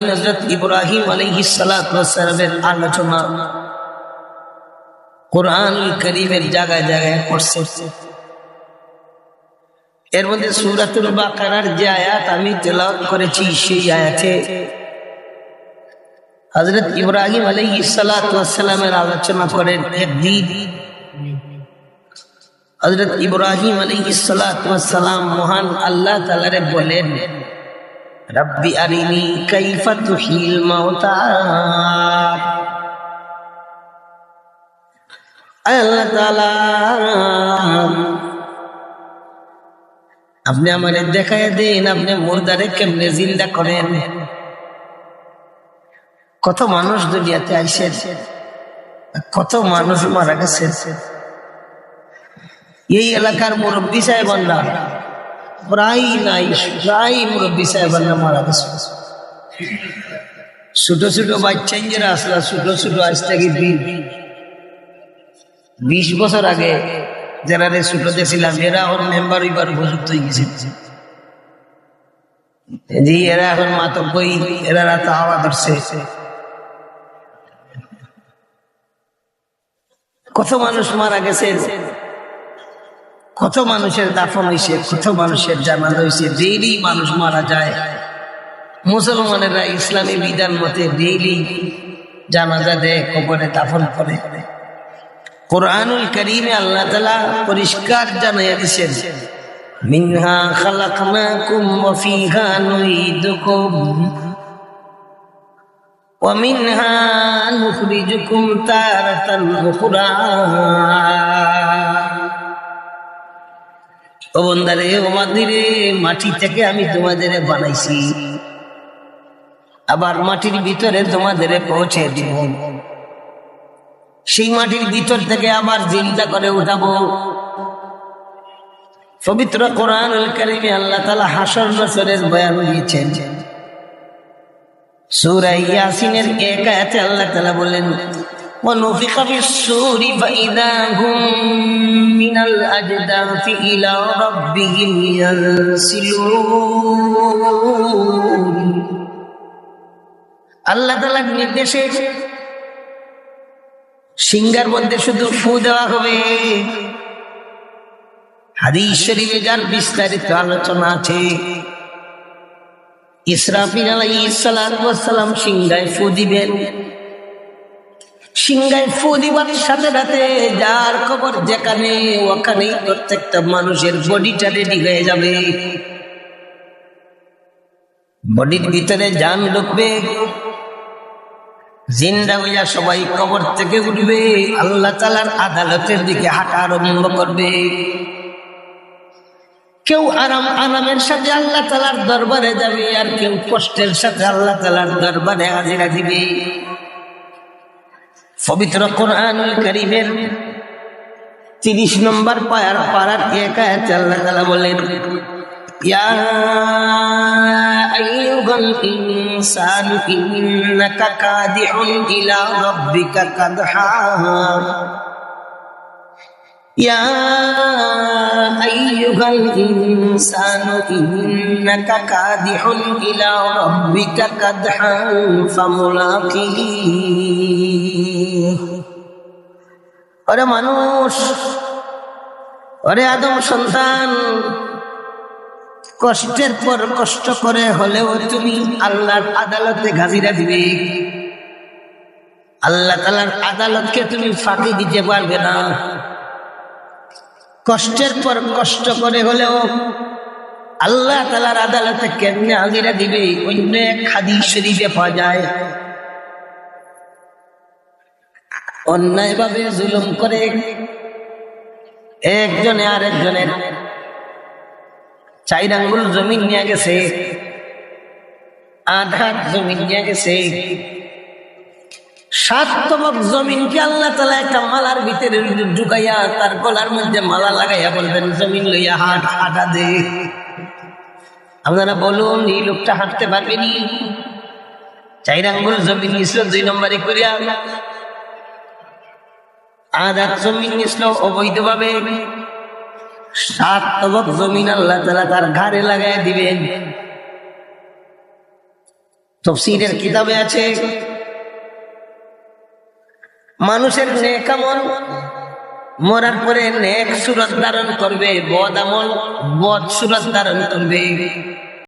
হযরত ইব্রাহিম আলাইহিস সালাতু ওয়াস সালামের আলোচনা কুরআনুল কারীমের জায়গায় জায়গায় করছে। এর মধ্যে সূরাতুল বাকারার যে আয়াত আমি তেলাওয়াত করেছি সেই আয়াতে হযরত ইব্রাহিম আলাইহিস সালাতু ওয়াস সালামের আলোচনা করেন। একদিন হযরত ইব্রাহিম আলাইহিস সালাতু ওয়াস সালাম মহান আল্লাহ তাআলারে বলেন, রব্বি আরিনি কাইফা তুহিল মাউতা। আল্লাহ তাআলা আপনি আমারে দেখায় দেন আপনি মুর্দারে কেমনে জিন্দা করেন। কত মানুষ দুনিয়াতে আইছে, কত মানুষ মারা গেছে। এই এলাকার মুরব্বী সাহেবানরা প্রায় নাই, প্রায় মুরব্বী সাহেবানরা মারা গেছে। ছোট ছোট বাচ্চা যারা আসলা, ছোট ছোট আজ থেকে 20 বছর আগে যারা ছোট দেখছিলাম এরা এখন মেম্বার হইবার উপযুক্ত হয়ে গেছে। এরা এখন মাতক বই, এরা রাত হাওয়া ধরছে। কত মানুষ মারা গেছে, কত মানুষের দাফন হয়েছে, কত মানুষের জানাজা হয়েছে। ডেইলি মানুষ মারা যায়। মুসলমানেরা ইসলামী বিধান মতে ডেইলি জানাজা দেয়, কবরে দাফন করে। কুরআনুল কারীমে আল্লাহ তাআলা পরিষ্কার জানাইয়া দিয়েছেন, মিনহা খালাকনাকুম ওয়া ফিহা নুঈদুকুম ওয়া মিনহা নুখরিজুকুম তারাতান উখরা। ও বান্দারে, ও মাদিরে, মাটি থেকে আমি তোমাদের বানাইছি, আবার মাটির ভিতরে তোমাদের পৌঁছে দিব। সেই মাটির ভিতর থেকে আবার জিন্দা করে উঠাবো। পবিত্র কুরআনুল কারীমে আল্লাহ তাআলা হাসর নাসরের বয়ান দিয়েছেন। সূরা ইয়াসিনের 1 আয়াতে আল্লাহ তাআলা বলেন, وَنُفِخَ فِي الصُّورِ فَإِذَا هُمْ مِنَ الْأَجْدَاثِ إِلَى رَبِّهِمْ يَنسِلُونَ। আল্লাহ তাআলার নির্দেশে সিংহার মধ্যে শুধু ফু দেওয়া হবে। হাদিস শরীফে যার বিস্তারিত আলোচনা আছে। ইসরাফিল আলাইহিস সালাতু ওয়াস সালাম সিংহায় ফু দিবেন। সিংহায় ফু দিবার সাথে সাথে যার কবর যেখানে ওখানেই প্রত্যেকটা মানুষের বডিটা রেডি হয়ে যাবে। বডির ভিতরে জান ঢুকবে, জিন্দা হইয়া সবাই কবর থেকে উঠবে, আল্লাহ তাআলার আদালতের দিকে হাঁটা আরম্ভ করবে। কেউ আরামের সাথে আল্লাহ তাআলার দরবারে যাবে, আর কেউ কষ্টের সাথে আল্লাহ তাআলার দরবারে হাজিরা দিবে। পবিত্র কুরআনুল কারীমের 30 নম্বর পারার 1 আয়াতে আল্লাহ তাআলা বলেন, ইয়া আইয়ুহাল ইনসানু ইন্নাকা কাদিহুন ইলা রাব্বিকা কাদহা। ইয়া আইয়ুহাল ইনসানু ইন্নাকা কাদিহুন ইলা রাব্বিকা কাদহান ফামুলাকিহি। ওরে মানুষ, ওরে আদম সন্তান, কষ্টের পর কষ্ট করে হলেও তুমি আল্লাহর আদালতে হাজিরা দিবে। আল্লাহ তাআলার আদালতকে তুমি ফাঁকি দিতে পারবে না। কষ্টের পর কষ্ট করে হলেও আল্লাহ তাআলার আদালতে কেমনে হাজিরা দিবে অন্য এক হাদিস শরীফে পাওয়া যায়। অন্যায়ভাবে জুলুম করে একজনে আরেকজনের 4 আঙ্গুল জমিন নিয়ে গেছে, 8 হাত জমিন নিয়ে গেছে। 7 তবক জমিনকে আল্লাহ তাআলা একটা মালার ভিতরে ঢুকাইয়া তার গলার মধ্যে মালা লাগাইয়া বলবেন, জমিন লইয়া হাঁটা দে। আপনারা বলুন, এই লোকটা হাঁটতে পারবেনি? 4 আঙ্গুল জমিন নিছিল 2 নম্বরে করিয়া, 8 হাত জমিন নিছিল অবৈধভাবে। 7 তবক জমিন আল্লাহ তাআলা তার ঘাড়ে লাগাইয়া দিবেন। তাফসীরের কিতাবে আছে মানুষের নেক আমল মরার পরে নেক সুরত ধারণ করবে, বদ আমল বদ সুরত ধারণ করবে।